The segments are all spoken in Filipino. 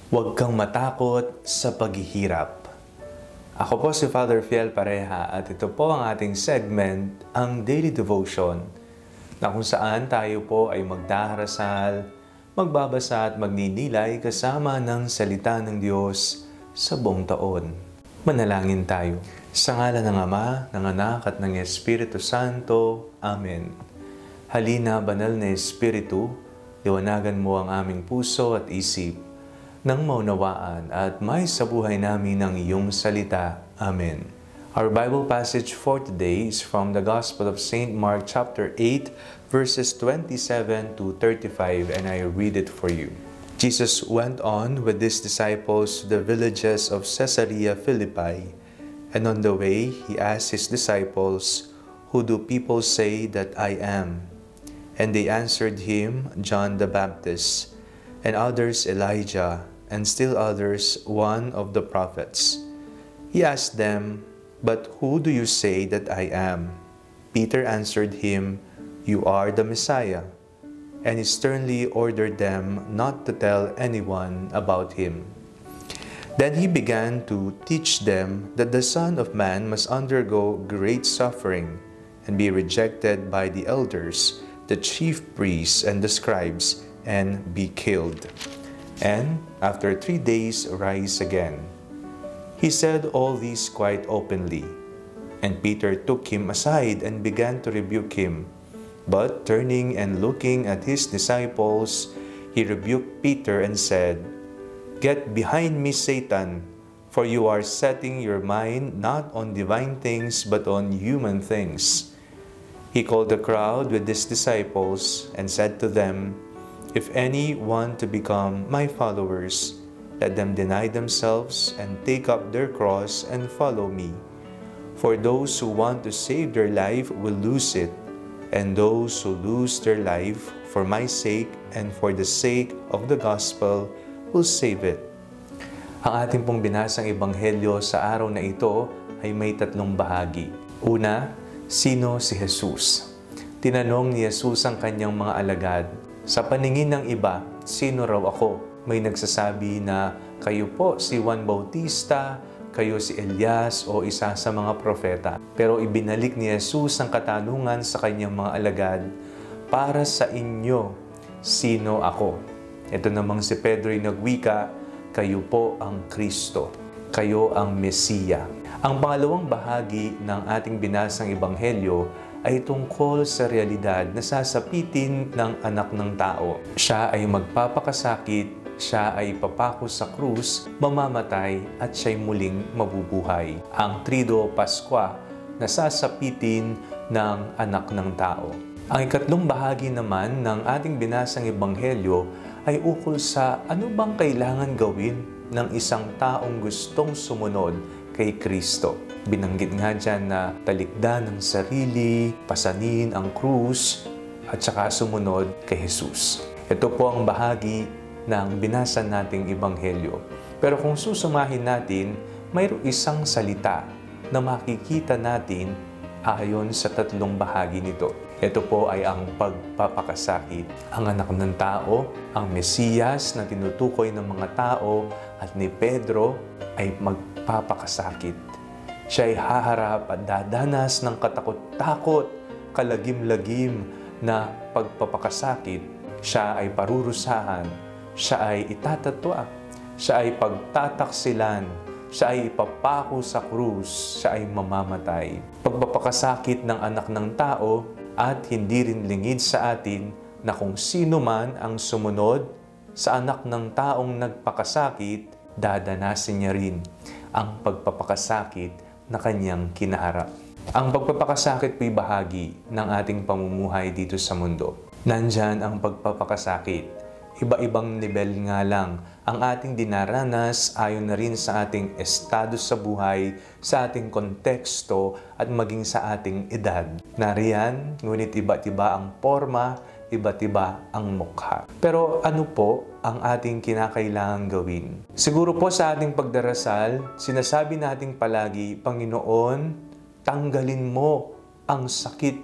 Huwag kang matakot sa paghihirap. Ako po si Father Fiel Pareha at ito po ang ating segment, ang Daily Devotion, na kung saan tayo po ay magdarasal, magbabasa at magninilay kasama ng salita ng Diyos sa buong taon. Manalangin tayo. Sa ngalan ng Ama, ng Anak at ng Espiritu Santo. Amen. Halina, banal na Espiritu, liwanagan mo ang aming puso at isip, nang maunawaan at may sa buhay namin ng iyong salita. Amen. Our Bible passage for today is from the Gospel of St. Mark chapter 8, verses 27 to 35, and I read it for you. Jesus went on with his disciples to the villages of Caesarea Philippi, and on the way he asked his disciples, "Who do people say that I am?" And they answered him, "John the Baptist, and others Elijah, and still others one of the prophets." He asked them, "But who do you say that I am?" Peter answered him, "You are the Messiah." And he sternly ordered them not to tell anyone about him. Then he began to teach them that the Son of Man must undergo great suffering and be rejected by the elders, the chief priests and the scribes, and be killed, and after 3 days rise again. He said all this quite openly, and Peter took him aside and began to rebuke him. But turning and looking at his disciples, he rebuked Peter and said, "Get behind me, Satan, for you are setting your mind not on divine things but on human things." He called the crowd with his disciples and said to them, "If any want to become my followers, let them deny themselves and take up their cross and follow me. For those who want to save their life will lose it, and those who lose their life for my sake and for the sake of the gospel will save it." Ang ating pong binasang ebanghelyo sa araw na ito ay may 3 bahagi. Una, sino si Jesus? Tinanong ni Jesus ang kanyang mga alagad, "Sa paningin ng iba, sino raw ako?" May nagsasabi na kayo po si Juan Bautista, kayo si Elias o isa sa mga propeta. Pero ibinalik ni Jesus ang katanungan sa kanyang mga alagad, "Para sa inyo, sino ako?" Ito namang si Pedro ay nagwika, "Kayo po ang Kristo, kayo ang Mesiya." Ang pangalawang bahagi ng ating binasang ebanghelyo ay tungkol sa realidad na sasapitin ng anak ng tao. Siya ay magpapakasakit, siya ay papako sa krus, mamamatay at siya'y muling mabubuhay. Ang Trido Paskwa na sasapitin ng anak ng tao. Ang ikatlong bahagi naman ng ating binasang ebanghelyo ay ukol sa ano bang kailangan gawin ng isang taong gustong sumunod kay Kristo. Binanggit nga dyan na talikdan ng sarili, pasanin ang krus, at saka sumunod kay Jesus. Ito po ang bahagi ng binasa nating ebanghelyo. Pero kung susumahin natin, mayroong isang salita na makikita natin ayon sa 3 bahagi nito. Ito po ay ang pagpapakasakit. Ang anak ng tao, ang Mesiyas na tinutukoy ng mga tao at ni Pedro ay magpapakasakit. Siya ay haharap at dadanas ng katakot-takot, kalagim-lagim na pagpapakasakit. Siya ay parurusahan, siya ay itatatwa, siya ay pagtataksilan, siya ay ipapako sa krus, siya ay mamamatay. Pagpapakasakit ng anak ng tao at hindi rin lingid sa atin na kung sino man ang sumunod sa anak ng taong nagpakasakit, dadanasin niya rin ang pagpapakasakit na kanyang kinaharap. Ang pagpapakasakit po'y bahagi ng ating pamumuhay dito sa mundo. Nandyan ang pagpapakasakit. Iba-ibang level nga lang ang ating dinaranas ayon na rin sa ating estado sa buhay, sa ating konteksto at maging sa ating edad. Nariyan, ngunit iba't iba ang forma, iba't iba ang mukha. Pero ano po ang ating kinakailangang gawin? Siguro po sa ating pagdarasal, sinasabi nating palagi, "Panginoon, tanggalin mo ang sakit,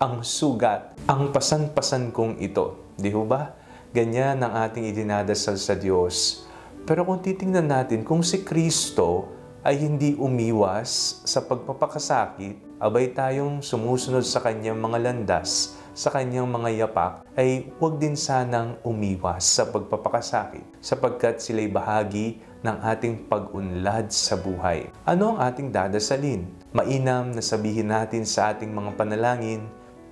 ang sugat, ang pasan-pasan kong ito." Di ho ba? Ganyan ang ating idinadasal sa Diyos. Pero kung titingnan natin, kung si Kristo ay hindi umiwas sa pagpapakasakit, abay tayong sumusunod sa kanyang mga landas, sa kanyang mga yapak, ay huwag din sanang umiwas sa pagpapakasakit sapagkat sila'y bahagi ng ating pag-unlad sa buhay. Ano ang ating dadasalin? Mainam na sabihin natin sa ating mga panalangin,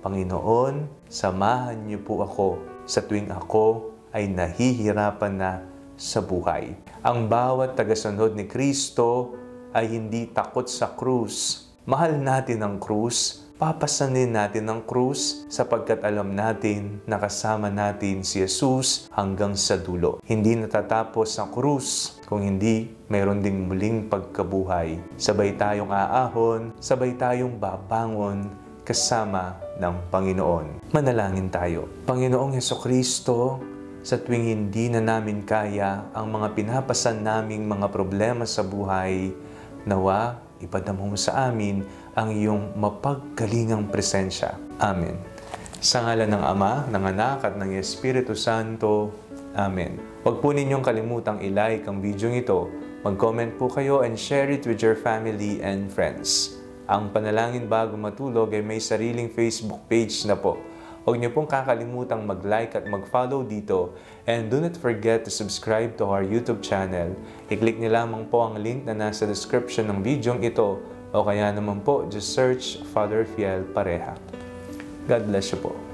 Panginoon, samahan niyo po ako sa tuwing ako ay nahihirapan na sa buhay. Ang bawat tagasunod ni Kristo ay hindi takot sa krus. Mahal natin ang krus, papasanin natin ang krus sapagkat alam natin na kasama natin si Jesus hanggang sa dulo. Hindi natatapos ang krus kung hindi mayroon ding muling pagkabuhay. Sabay tayong aahon, sabay tayong babangon kasama ng Panginoon. Manalangin tayo. Panginoong Hesukristo, sa tuwing hindi na namin kaya ang mga pinapasan naming mga problema sa buhay, nawa, ipadama mo sa amin ang iyong mapaggalingang presensya. Amen. Sa ngalan ng Ama, ng Anak, at ng Espiritu Santo. Amen. Huwag po ninyong kalimutang i-like ang video ito. Mag-comment po kayo and share it with your family and friends. Ang Panalangin Bago Matulog ay may sariling Facebook page na po. Huwag niyo pong kakalimutang mag-like at mag-follow dito, and do not forget to subscribe to our YouTube channel. I-click niyo lamang po ang link na nasa description ng video ito, o kaya naman po just search Father Fiel Pareha. God bless you po.